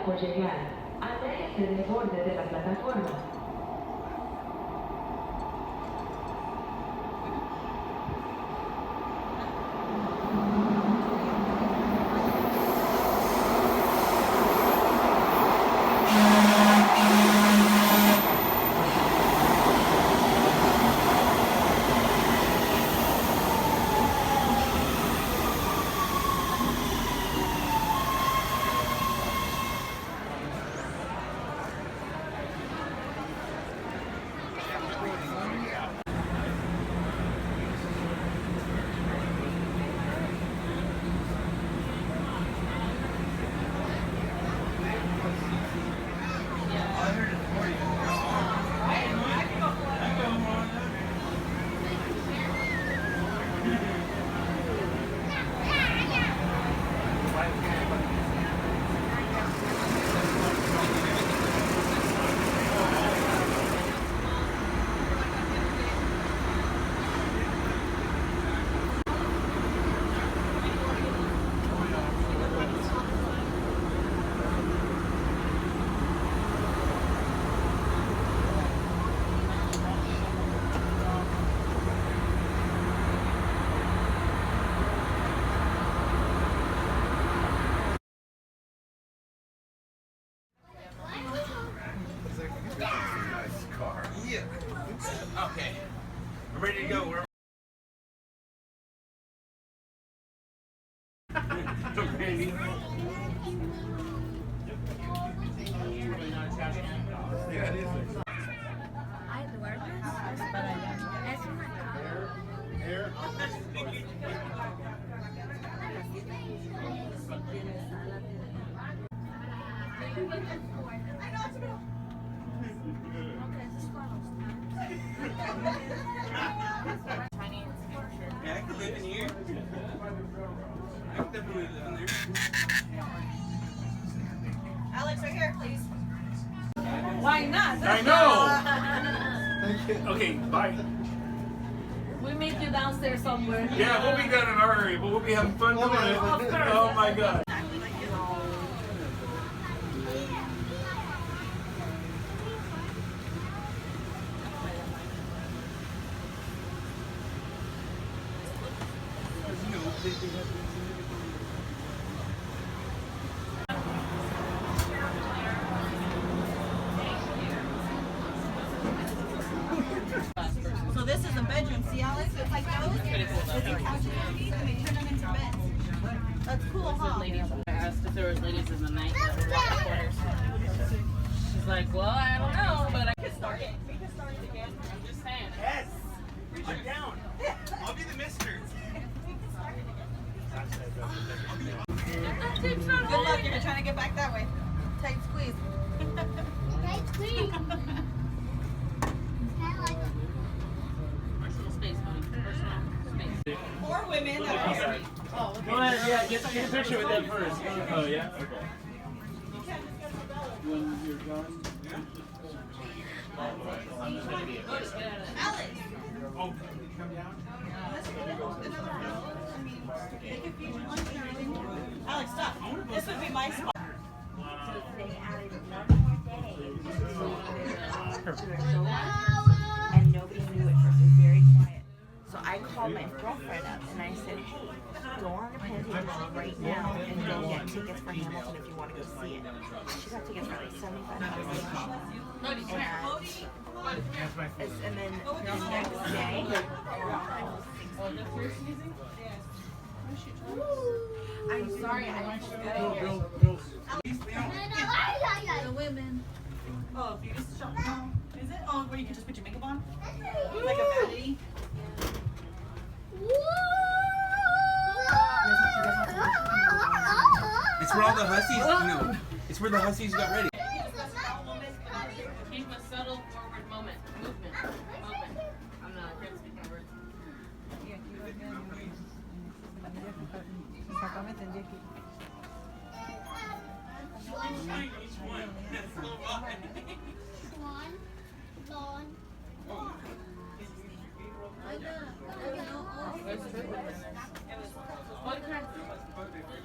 por llegar. Aléjese del borde de la plataforma. Okay, I'm ready to go. We're ready. Yeah, it is. Ay, duermes para allá. Es una Yeah, I can live in here. I can definitely live in there. Alex, right here, please. Why not? I know! Okay, bye. We meet you downstairs somewhere. Yeah, we'll be done in our hurry, but we'll be having fun doing it. Oh my god. So this is a bedroom. See, Alex? It's like those. It's a couch and they turn them into beds. That's cool, huh? I asked if there was ladies in the night that were walking quarters. She's like, well, I don't know, but I We can start it. We can start it again. I'm just saying. Yes! I'm down. I'll be the mister. We can start it again. Keep trying to Good luck. You're trying to get back that way. Tight squeeze. Hey, sweet. Personal space, honey. Personal space. 4 women that are asleep. Go ahead, yeah, get a picture with them first. Oh, yeah? Okay. When you're done. Alex! Oh, come down? Let's get another row. I mean, they could feed you lunch and everything. Alex, stop. This would be my spot. They added one more day to their show, and nobody knew it first. It was very quiet. So I called my girlfriend up and I said, hey, go on to Penn right now and go get tickets for Hamilton if you want to go see it. She got tickets for like $75. And then the next day, I'm sorry, I went to The women. Oh, beauty shop. No. Is it? Oh, where you can just put your makeup on? Like a vanity? It's where all the hussies, no. It's where the hussies got ready. Keep a subtle forward movement. I'm not a great speaking word.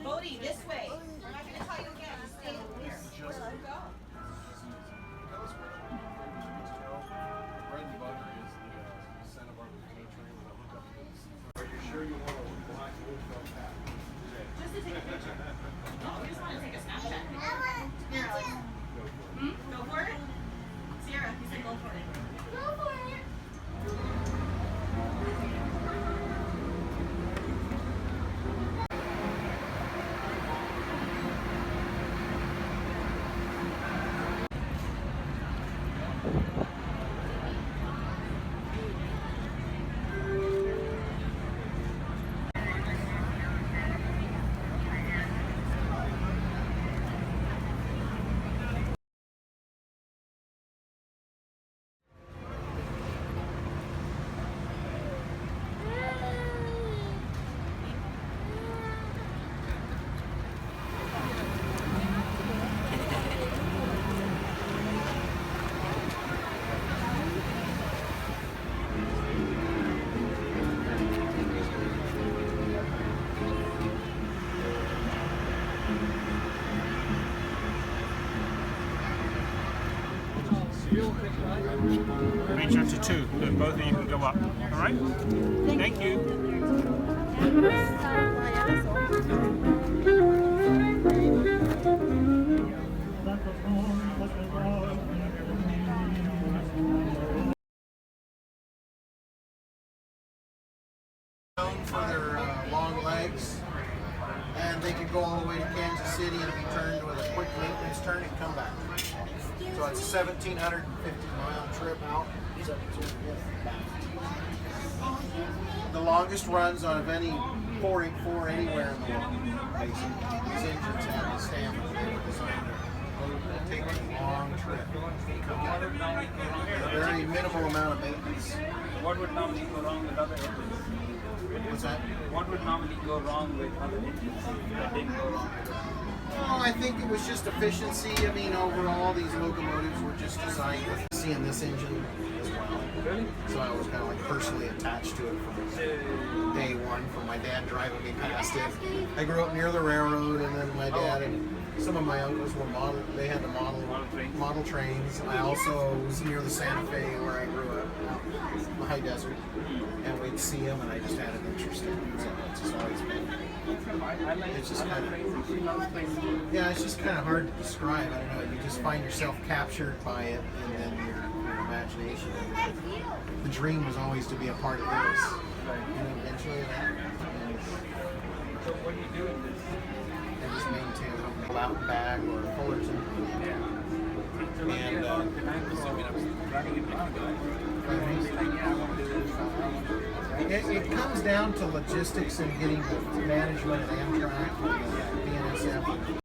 Bodie, this way. We're not going to tell you again. Stay here. Reach up to 2, then both of you can go up. All right? Thank you. Known for their long legs, and they can go all the way to Kansas City and be turned with a quick maintenance turn and come back. So it's a 1,750-mile trip out. The longest runs out of any 4x4 anywhere in the world. Basically, these engines have the stamina. They were designed to take a long trip. A very minimal amount of maintenance. What would normally go wrong with other engines? What's that? What would normally go wrong with other engines that didn't go wrong? Oh, I think it was just efficiency. I mean, overall, these locomotives were just designed with seeing this engine as well. Really? So I was kind of like personally attached to it from day one, from my dad driving me past it. I grew up near the railroad, and then my dad and some of my uncles were they had the model trains. I also was near the Santa Fe where I grew up, out in the high desert, and we'd see them, and I just had an interest in it. So it's just always been. It's just kind of, yeah, it's just kind of hard to describe. I don't know. You just find yourself captured by it, and then your imagination. The dream was always to be a part of this, and eventually it happened. So what do you do with this? And just maintain it out and back or Fullerton. And it comes down to logistics and getting the management of Amtrak and the BNSF